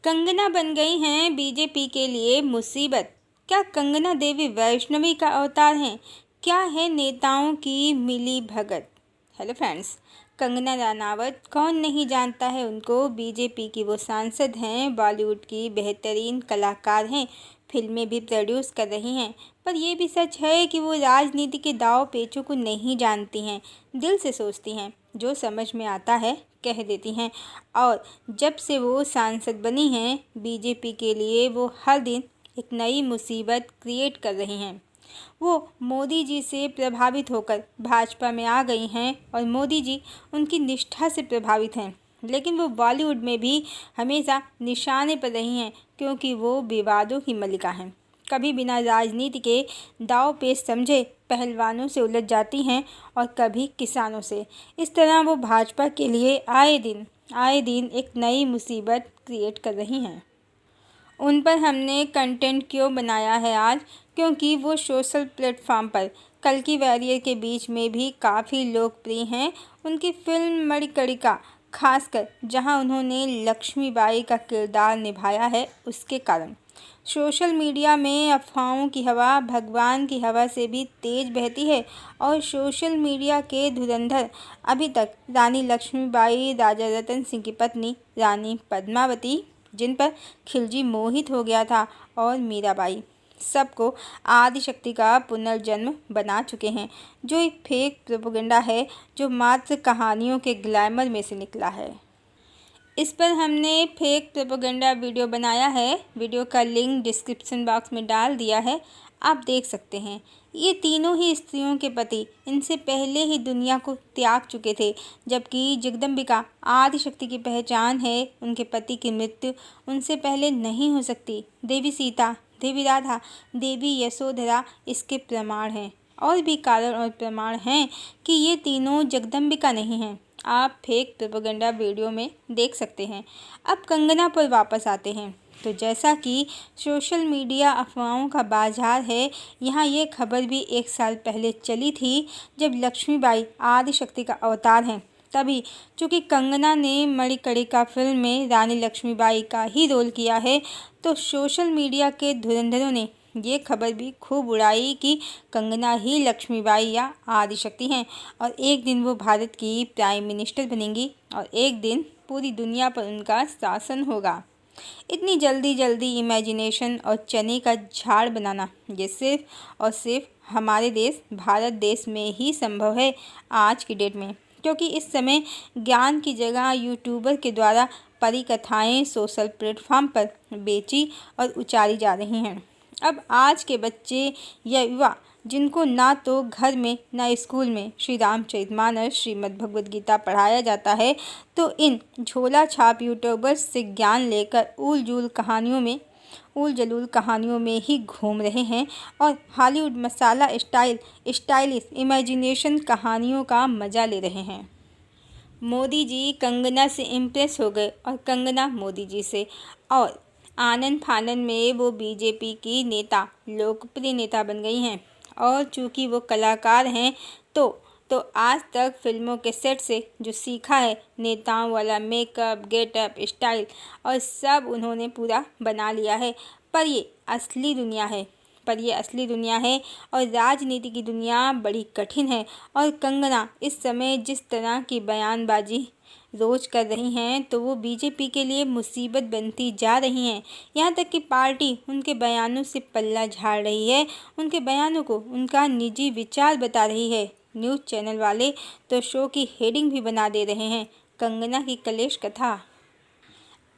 कंगना बन गई हैं बीजेपी के लिए मुसीबत। क्या कंगना देवी वैष्णवी का अवतार हैं? क्या है नेताओं की मिली भगत? हेलो फ्रेंड्स, कंगना रनावत कौन नहीं जानता है उनको। बीजेपी की वो सांसद हैं, बॉलीवुड की बेहतरीन कलाकार हैं, फिल्में भी प्रोड्यूस कर रही हैं। पर यह भी सच है कि वो राजनीति के दाव पेचों को नहीं जानती हैं, दिल से सोचती हैं, जो समझ में आता है कह देती हैं। और जब से वो सांसद बनी हैं बीजेपी के लिए, वो हर दिन एक नई मुसीबत क्रिएट कर रही हैं। वो मोदी जी से प्रभावित होकर भाजपा में आ गई हैं और मोदी जी उनकी निष्ठा से प्रभावित हैं। लेकिन वो बॉलीवुड में भी हमेशा निशाने पर रही हैं, क्योंकि वो विवादों की मलिका हैं। कभी बिना राजनीति के दांव पेच समझे पहलवानों से उलझ जाती हैं और कभी किसानों से। इस तरह वो भाजपा के लिए आए दिन एक नई मुसीबत क्रिएट कर रही हैं। उन पर हमने कंटेंट क्यों बनाया है आज? क्योंकि वो सोशल प्लेटफॉर्म पर कल्कि वॉरियर के बीच में भी काफ़ी लोकप्रिय हैं। उनकी फिल्म मणिकर्णिका, खासकर जहां उन्होंने लक्ष्मीबाई का किरदार निभाया है, उसके कारण सोशल मीडिया में अफवाहों की हवा भगवान की हवा से भी तेज बहती है। और सोशल मीडिया के धुरंधर अभी तक रानी लक्ष्मीबाई, राजा रतन सिंह की पत्नी रानी पद्मावती, जिन पर खिलजी मोहित हो गया था, और मीराबाई, सबको आदिशक्ति का पुनर्जन्म बना चुके हैं, जो एक फेक प्रोपेगेंडा है, जो मात्र कहानियों के ग्लैमर में से निकला है। इस पर हमने फेक प्रोपेगेंडा वीडियो बनाया है। वीडियो का लिंक डिस्क्रिप्शन बॉक्स में डाल दिया है, आप देख सकते हैं। ये तीनों ही स्त्रियों के पति इनसे पहले ही दुनिया को त्याग चुके थे, जबकि जगदम्बिका आदिशक्ति की पहचान है। उनके पति की मृत्यु उनसे पहले नहीं हो सकती। देवी सीता, देवी राधा, देवी यशोधरा इसके प्रमाण हैं। और भी कारण और प्रमाण हैं कि ये तीनों जगदम्बिका नहीं हैं। आप फेक प्रोपेगेंडा वीडियो में देख सकते हैं। अब कंगना पर वापस आते हैं। तो जैसा कि सोशल मीडिया अफवाहों का बाजार है, यहाँ ये खबर भी 1 साल पहले चली थी, जब लक्ष्मीबाई आदिशक्ति का अवतार हैं। तभी चूँकि कंगना ने मणिकर्णिका फिल्म में रानी लक्ष्मीबाई का ही रोल किया है, तो सोशल मीडिया के धुरंधरों ने ये खबर भी खूब उड़ाई कि कंगना ही लक्ष्मीबाई या आदिशक्ति हैं, और एक दिन वो भारत की प्राइम मिनिस्टर बनेंगी और एक दिन पूरी दुनिया पर उनका शासन होगा। इतनी जल्दी इमेजिनेशन और चने का झाड़ बनाना, ये सिर्फ और सिर्फ हमारे देश भारत देश में ही संभव है आज की डेट में, क्योंकि इस समय ज्ञान की जगह यूट्यूबर के द्वारा परी कथाएँ सोशल प्लेटफॉर्म पर बेची और उचारी जा रही हैं। अब आज के बच्चे या युवा, जिनको ना तो घर में ना स्कूल में श्री रामचरितमानस, श्रीमद् भगवद गीता पढ़ाया जाता है, तो इन झोला छाप यूट्यूबर्स से ज्ञान लेकर उल जलूल कहानियों में ही घूम रहे हैं और हॉलीवुड मसाला स्टाइलिश इमेजिनेशन कहानियों का मज़ा ले रहे हैं। मोदी जी कंगना से इम्प्रेस हो गए और कंगना मोदी जी से, और आनन फानन में वो बीजेपी की नेता, लोकप्रिय नेता बन गई हैं। और चूँकि वो कलाकार हैं, तो आज तक फिल्मों के सेट से जो सीखा है, नेताओं वाला मेकअप, गेटअप, स्टाइल, और सब उन्होंने पूरा बना लिया है। पर ये असली दुनिया है और राजनीति की दुनिया बड़ी कठिन है। और कंगना इस समय जिस तरह की बयानबाजी रोज कर रही हैं, तो वो बीजेपी के लिए मुसीबत बनती जा रही हैं। यहाँ तक कि पार्टी उनके बयानों से पल्ला झाड़ रही है, उनके बयानों को उनका निजी विचार बता रही है। न्यूज़ चैनल वाले तो शो की हेडिंग भी बना दे रहे हैं, कंगना की कलेश कथा।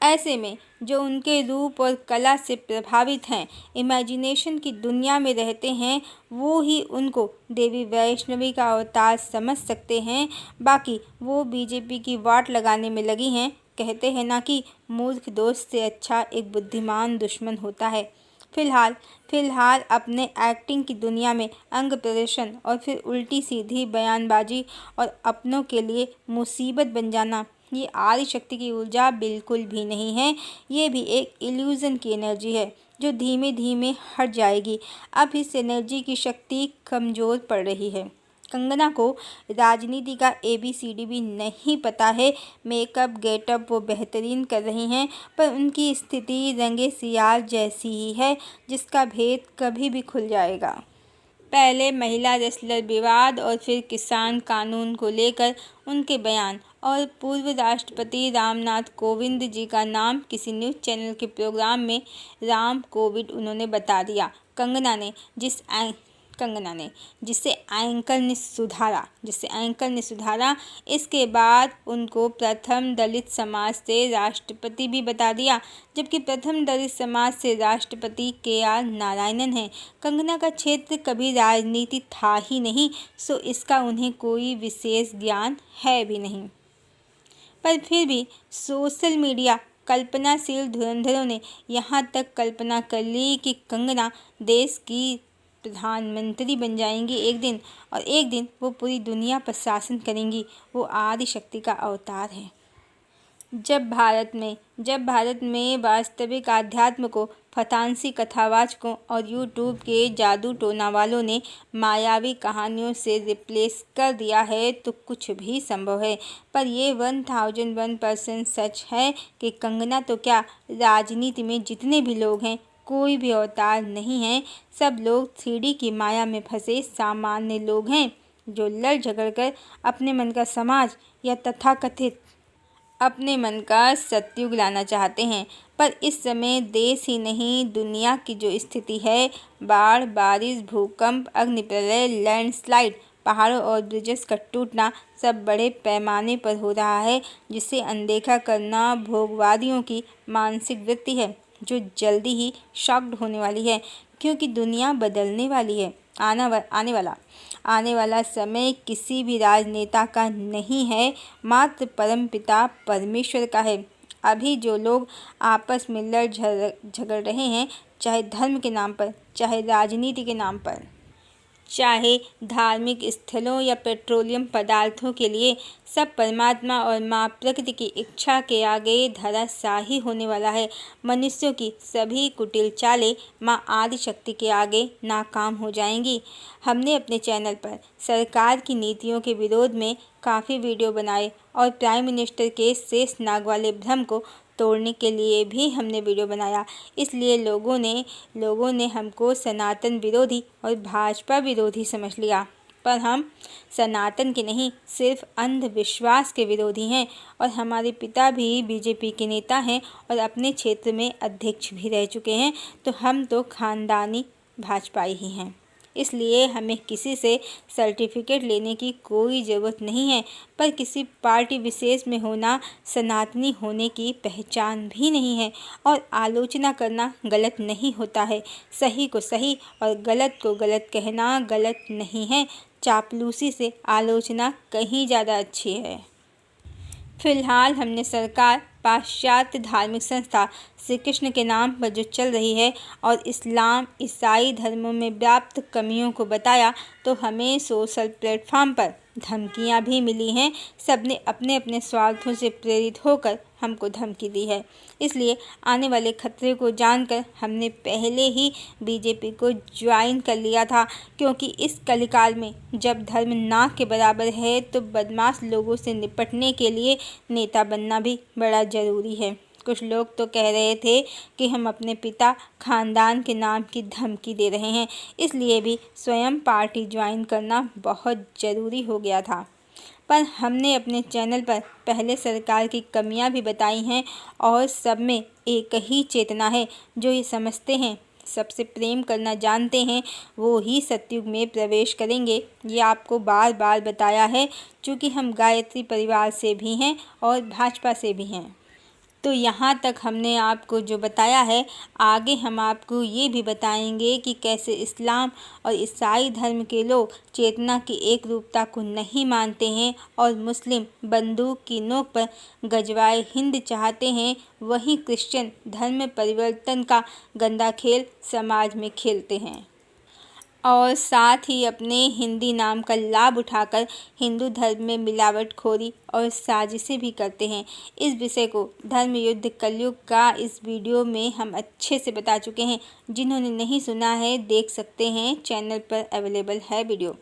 ऐसे में जो उनके रूप और कला से प्रभावित हैं, इमेजिनेशन की दुनिया में रहते हैं, वो ही उनको देवी वैष्णवी का अवतार समझ सकते हैं। बाकी वो बीजेपी की वाट लगाने में लगी हैं। कहते हैं ना कि मूर्ख दोस्त से अच्छा एक बुद्धिमान दुश्मन होता है। फिलहाल अपने एक्टिंग की दुनिया में अंग प्रदर्शन और फिर उल्टी सीधी बयानबाजी और अपनों के लिए मुसीबत बन जाना, ये आदिशक्ति की ऊर्जा बिल्कुल भी नहीं है। ये भी एक इल्यूज़न की एनर्जी है, जो धीमे धीमे हट जाएगी। अब इस एनर्जी की शक्ति कमज़ोर पड़ रही है। कंगना को राजनीति का ABCD भी नहीं पता है। मेकअप गेटअप वो बेहतरीन कर रही हैं, पर उनकी स्थिति रंगे सियार जैसी ही है, जिसका भेद कभी भी खुल जाएगा। पहले महिला रेसलर विवाद और फिर किसान कानून को लेकर उनके बयान, और पूर्व राष्ट्रपति रामनाथ कोविंद जी का नाम किसी न्यूज़ चैनल के प्रोग्राम में राम कोविड उन्होंने बता दिया। कंगना ने जिससे एंकर ने सुधारा, इसके बाद उनको प्रथम दलित समाज से राष्ट्रपति भी बता दिया, जबकि प्रथम दलित समाज से राष्ट्रपति KR नारायणन हैं। कंगना का क्षेत्र कभी राजनीति था ही नहीं, सो इसका उन्हें कोई विशेष ज्ञान है भी नहीं। पर फिर भी सोशल मीडिया कल्पनाशील धुरंधरों ने यहाँ तक कल्पना कर ली कि कंगना देश की प्रधानमंत्री बन जाएंगी एक दिन, और एक दिन वो पूरी दुनिया पर शासन करेंगी। वो आदि शक्ति का अवतार है। जब भारत में वास्तविक अध्यात्म को फतांसी कथावाचकों और यूट्यूब के जादू टोना वालों ने मायावी कहानियों से रिप्लेस कर दिया है, तो कुछ भी संभव है। पर ये 1001% सच है कि कंगना तो क्या, राजनीति में जितने भी लोग हैं, कोई भी अवतार नहीं है। सब लोग 3D की माया में फंसे सामान्य लोग हैं, जो लड़ झगड़ कर अपने मन का समाज या तथाकथित अपने मन का सतयुग लाना चाहते हैं। पर इस समय देश ही नहीं, दुनिया की जो स्थिति है, बाढ़, बारिश, भूकंप, अग्निप्रलय, लैंडस्लाइड, पहाड़ों और ब्रिजेस का टूटना सब बड़े पैमाने पर हो रहा है, जिसे अनदेखा करना भोगवादियों की मानसिक वृत्ति है, जो जल्दी ही शॉक्ड होने वाली है, क्योंकि दुनिया बदलने वाली है। आने वाला समय किसी भी राजनेता का नहीं है, मात्र परमपिता परमेश्वर का है। अभी जो लोग आपस में लड़ झगड़ रहे हैं, चाहे धर्म के नाम पर, चाहे राजनीति के नाम पर, चाहे धार्मिक स्थलों या पेट्रोलियम पदार्थों के लिए, सब परमात्मा और माँ प्रकृति की इच्छा के आगे धराशायी होने वाला है। मनुष्यों की सभी कुटिल चालें माँ आदिशक्ति के आगे नाकाम हो जाएंगी। हमने अपने चैनल पर सरकार की नीतियों के विरोध में काफ़ी वीडियो बनाए, और प्राइम मिनिस्टर के शेषनाग वाले भ्रम को तोड़ने के लिए भी हमने वीडियो बनाया। इसलिए लोगों ने हमको सनातन विरोधी और भाजपा विरोधी समझ लिया, पर हम सनातन के नहीं, सिर्फ अंधविश्वास के विरोधी हैं। और हमारे पिता भी BJP के नेता हैं और अपने क्षेत्र में अध्यक्ष भी रह चुके हैं, तो हम तो खानदानी भाजपाई ही हैं। इसलिए हमें किसी से सर्टिफिकेट लेने की कोई ज़रूरत नहीं है। पर किसी पार्टी विशेष में होना सनातनी होने की पहचान भी नहीं है, और आलोचना करना गलत नहीं होता है। सही को सही और गलत को गलत कहना गलत नहीं है। चापलूसी से आलोचना कहीं ज़्यादा अच्छी है। फिलहाल हमने सरकार पाश्चात्य धार्मिक संस्था श्री कृष्ण के नाम पर जो चल रही है और इस्लाम ईसाई धर्मों में व्याप्त कमियों को बताया, तो हमें सोशल प्लेटफॉर्म पर धमकियां भी मिली हैं। सबने अपने अपने स्वार्थों से प्रेरित होकर हमको धमकी दी है। इसलिए आने वाले खतरे को जानकर हमने पहले ही BJP को ज्वाइन कर लिया था, क्योंकि इस कलिकाल में जब धर्म ना के बराबर है, तो बदमाश लोगों से निपटने के लिए नेता बनना भी बड़ा ज़रूरी है। कुछ लोग तो कह रहे थे कि हम अपने पिता खानदान के नाम की धमकी दे रहे हैं, इसलिए भी स्वयं पार्टी ज्वाइन करना बहुत ज़रूरी हो गया था। पर हमने अपने चैनल पर पहले सरकार की कमियां भी बताई हैं, और सब में एक ही चेतना है। जो ये समझते हैं, सबसे प्रेम करना जानते हैं, वो ही सतयुग में प्रवेश करेंगे। ये आपको बार बार बताया है, चूँकि हम गायत्री परिवार से भी हैं और भाजपा से भी हैं। तो यहाँ तक हमने आपको जो बताया है, आगे हम आपको ये भी बताएंगे कि कैसे इस्लाम और ईसाई धर्म के लोग चेतना की एक रूपता को नहीं मानते हैं, और मुस्लिम बंदूक की नोक पर गजवाए हिंद चाहते हैं, वहीं क्रिश्चियन धर्म परिवर्तन का गंदा खेल समाज में खेलते हैं, और साथ ही अपने हिंदी नाम का लाभ उठाकर हिंदू धर्म में मिलावटखोरी और साजिशें भी करते हैं। इस विषय को धर्म युद्ध कलयुग का इस वीडियो में हम अच्छे से बता चुके हैं। जिन्होंने नहीं सुना है, देख सकते हैं, चैनल पर अवेलेबल है वीडियो।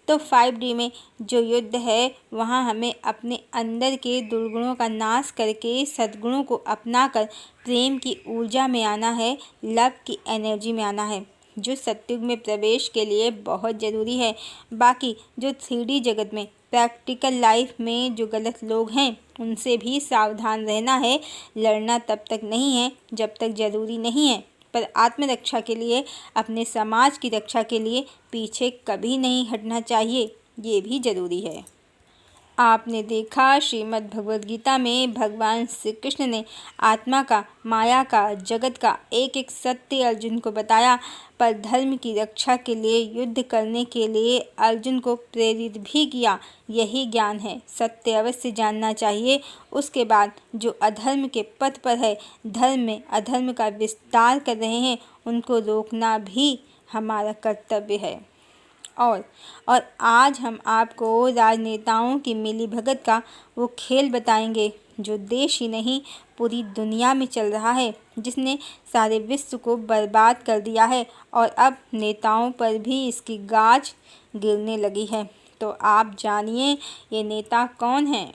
तो 5D में जो युद्ध है वहाँ हमें अपने अंदर के दुर्गुणों का नाश करके सद्गुणों को अपनाकर प्रेम की ऊर्जा में आना है, लव की एनर्जी में आना है, जो सत्युग में प्रवेश के लिए बहुत ज़रूरी है। बाकी जो 3D जगत में प्रैक्टिकल लाइफ में जो गलत लोग हैं उनसे भी सावधान रहना है। लड़ना तब तक नहीं है जब तक ज़रूरी नहीं है, पर आत्मरक्षा के लिए, अपने समाज की रक्षा के लिए पीछे कभी नहीं हटना चाहिए, ये भी ज़रूरी है। आपने देखा श्रीमद् भगवद गीता में भगवान श्री कृष्ण ने आत्मा का, माया का, जगत का एक एक सत्य अर्जुन को बताया, पर धर्म की रक्षा के लिए युद्ध करने के लिए अर्जुन को प्रेरित भी किया। यही ज्ञान है, सत्य अवश्य जानना चाहिए। उसके बाद जो अधर्म के पथ पर है, धर्म में अधर्म का विस्तार कर रहे हैं, उनको रोकना भी हमारा कर्तव्य है। और आज हम आपको राजनेताओं की मिलीभगत का वो खेल बताएंगे जो देश ही नहीं पूरी दुनिया में चल रहा है, जिसने सारे विश्व को बर्बाद कर दिया है और अब नेताओं पर भी इसकी गाज गिरने लगी है। तो आप जानिए ये नेता कौन हैं।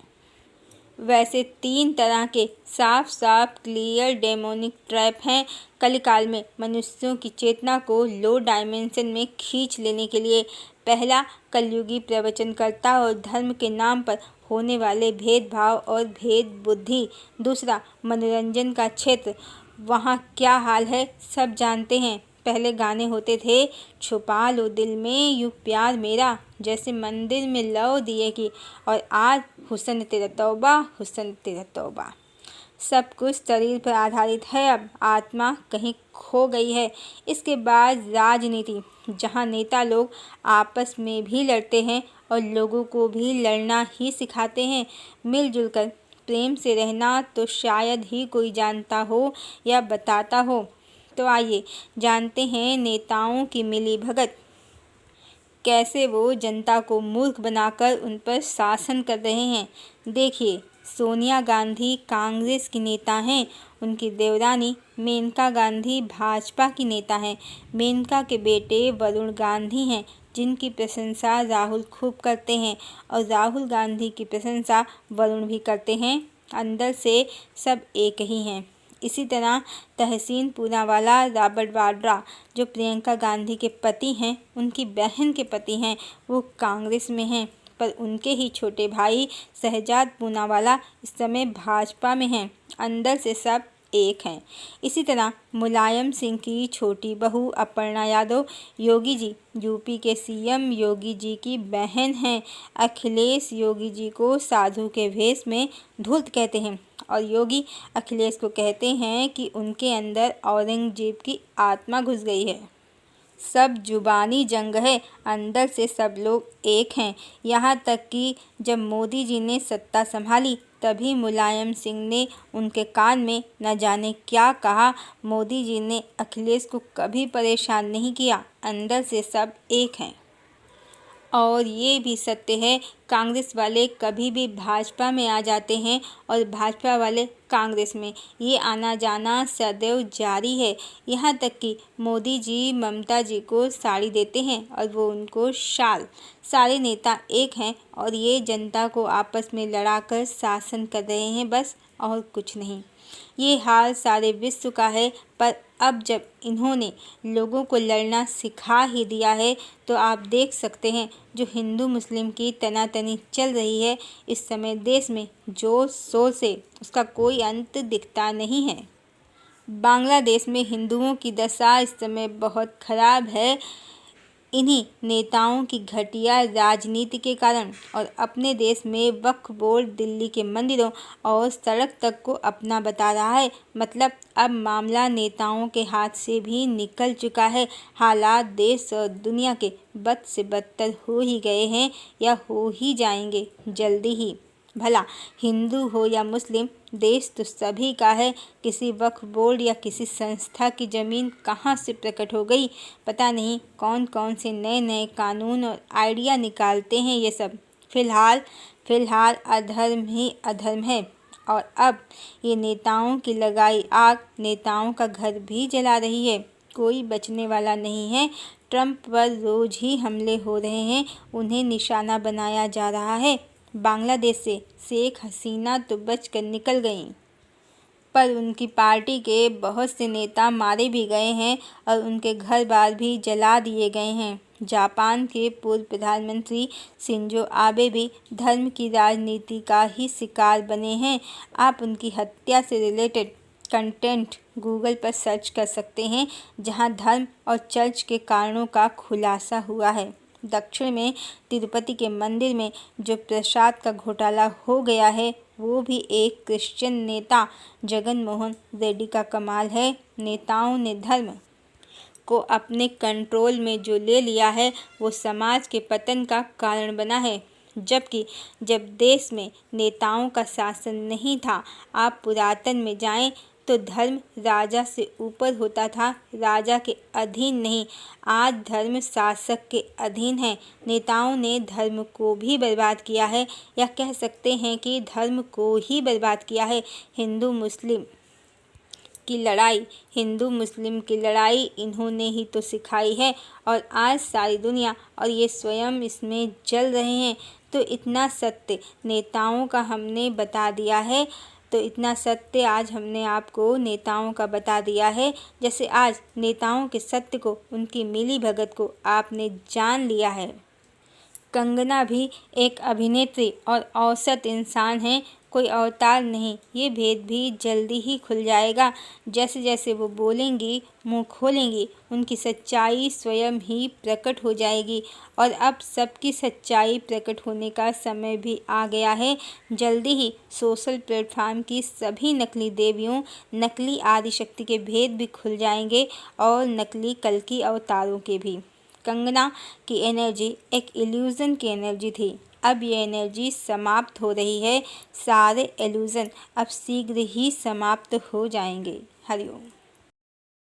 वैसे 3 तरह के साफ साफ क्लियर डेमोनिक ट्रैप हैं कलिकाल में मनुष्यों की चेतना को लो डायमेंशन में खींच लेने के लिए। पहला, कलयुगी प्रवचनकर्ता और धर्म के नाम पर होने वाले भेदभाव और भेद बुद्धि। दूसरा, मनोरंजन का क्षेत्र, वहाँ क्या हाल है सब जानते हैं। पहले गाने होते थे, छुपा लो दिल में यूँ प्यार मेरा, जैसे मंदिर में लौ दिए की, और आज हुस्न तेरा तौबा, हुस्न तेरा तौबा। सब कुछ शरीर पर आधारित है, अब आत्मा कहीं खो गई है। इसके बाद राजनीति, जहाँ नेता लोग आपस में भी लड़ते हैं और लोगों को भी लड़ना ही सिखाते हैं। मिलजुल कर प्रेम से रहना तो शायद ही कोई जानता हो या बताता हो। तो आइए जानते हैं नेताओं की मिलीभगत, कैसे वो जनता को मूर्ख बनाकर उन पर शासन कर रहे हैं। देखिए, सोनिया गांधी कांग्रेस की नेता हैं, उनकी देवरानी मेनका गांधी भाजपा की नेता हैं। मेनका के बेटे वरुण गांधी हैं, जिनकी प्रशंसा राहुल खूब करते हैं और राहुल गांधी की प्रशंसा वरुण भी करते हैं। अंदर से सब एक ही हैं। इसी तरह तहसीन पूनावाला रॉबर्ट वाड्रा, जो प्रियंका गांधी के पति हैं, उनकी बहन के पति हैं, वो कांग्रेस में हैं, पर उनके ही छोटे भाई शहजाद पूनावाला इस समय भाजपा में हैं। अंदर से सब एक हैं। इसी तरह मुलायम सिंह की छोटी बहू अपर्णा यादव योगी जी, यूपी के सीएम योगी जी की बहन हैं। अखिलेश योगी जी को साधु के भेष में धूर्त कहते हैं और योगी अखिलेश को कहते हैं कि उनके अंदर औरंगजेब की आत्मा घुस गई है। सब जुबानी जंग है, अंदर से सब लोग एक हैं। यहाँ तक कि जब मोदी जी ने सत्ता संभाली तभी मुलायम सिंह ने उनके कान में न जाने क्या कहा। मोदी जी ने अखिलेश को कभी परेशान नहीं किया। अंदर से सब एक हैं। और ये भी सत्य है, कांग्रेस वाले कभी भी भाजपा में आ जाते हैं और भाजपा वाले कांग्रेस में, ये आना जाना सदैव जारी है। यहाँ तक कि मोदी जी ममता जी को साड़ी देते हैं और वो उनको शाल। सारे नेता एक हैं और ये जनता को आपस में लड़ाकर शासन कर रहे हैं, बस और कुछ नहीं। ये हाल सारे विश्व का है, पर अब जब इन्होंने लोगों को लड़ना सिखा ही दिया है तो आप देख सकते हैं जो हिंदू मुस्लिम की तनातनी चल रही है इस समय देश में जोर शोर से, उसका कोई अंत दिखता नहीं है। बांग्लादेश में हिंदुओं की दशा इस समय बहुत खराब है, इन्हीं नेताओं की घटिया राजनीति के कारण। और अपने देश में वक्फ बोर्ड दिल्ली के मंदिरों और सड़क तक को अपना बता रहा है। मतलब अब मामला नेताओं के हाथ से भी निकल चुका है। हालात देश और दुनिया के बद से बदतर हो ही गए हैं या हो ही जाएंगे जल्दी ही। भला हिंदू हो या मुस्लिम, देश तो सभी का है। किसी वक्फ बोर्ड या किसी संस्था की ज़मीन कहाँ से प्रकट हो गई, पता नहीं कौन कौन से नए नए कानून और आइडिया निकालते हैं ये सब। फिलहाल अधर्म ही अधर्म है। और अब ये नेताओं की लगाई आग नेताओं का घर भी जला रही है। कोई बचने वाला नहीं है। ट्रंप पर रोज ही हमले हो रहे हैं, उन्हें निशाना बनाया जा रहा है। बांग्लादेश से शेख हसीना तो बचकर निकल गईं, पर उनकी पार्टी के बहुत से नेता मारे भी गए हैं और उनके घर बार भी जला दिए गए हैं। जापान के पूर्व प्रधानमंत्री शिंजो आबे भी धर्म की राजनीति का ही शिकार बने हैं। आप उनकी हत्या से रिलेटेड कंटेंट गूगल पर सर्च कर सकते हैं, जहां धर्म और चर्च के कारणों का खुलासा हुआ है। दक्षिण में तिरुपति के मंदिर में जो प्रसाद का घोटाला हो गया है, वो भी एक क्रिश्चियन नेता जगन मोहन रेड्डी का कमाल है। नेताओं ने धर्म को अपने कंट्रोल में जो ले लिया है, वो समाज के पतन का कारण बना है। जबकि जब देश में नेताओं का शासन नहीं था, आप पुरातन में जाएं तो धर्म राजा से ऊपर होता था, राजा के अधीन नहीं। आज धर्म शासक के अधीन है। नेताओं ने धर्म को भी बर्बाद किया है, या कह सकते हैं कि धर्म को ही बर्बाद किया है। हिंदू मुस्लिम की लड़ाई इन्होंने ही तो सिखाई है, और आज सारी दुनिया और ये स्वयं इसमें जल रहे हैं। तो इतना सत्य नेताओं का हमने बता दिया है, आज हमने आपको नेताओं का बता दिया है। जैसे आज नेताओं के सत्य को, उनकी मिली भगत को आपने जान लिया है। कंगना भी एक अभिनेत्री और औसत इंसान हैं, कोई अवतार नहीं। ये भेद भी जल्दी ही खुल जाएगा। जैसे जैसे वो बोलेंगी, मुंह खोलेंगी, उनकी सच्चाई स्वयं ही प्रकट हो जाएगी। और अब सबकी सच्चाई प्रकट होने का समय भी आ गया है। जल्दी ही सोशल प्लेटफॉर्म की सभी नकली देवियों, नकली आदिशक्ति के भेद भी खुल जाएंगे, और नकली कल्कि अवतारों के भी। कंगना की एनर्जी एक इल्यूज़न की एनर्जी थी, अब ये एनर्जी समाप्त हो रही है। सारे इल्यूज़न अब शीघ्र ही समाप्त हो जाएंगे। हरिओम।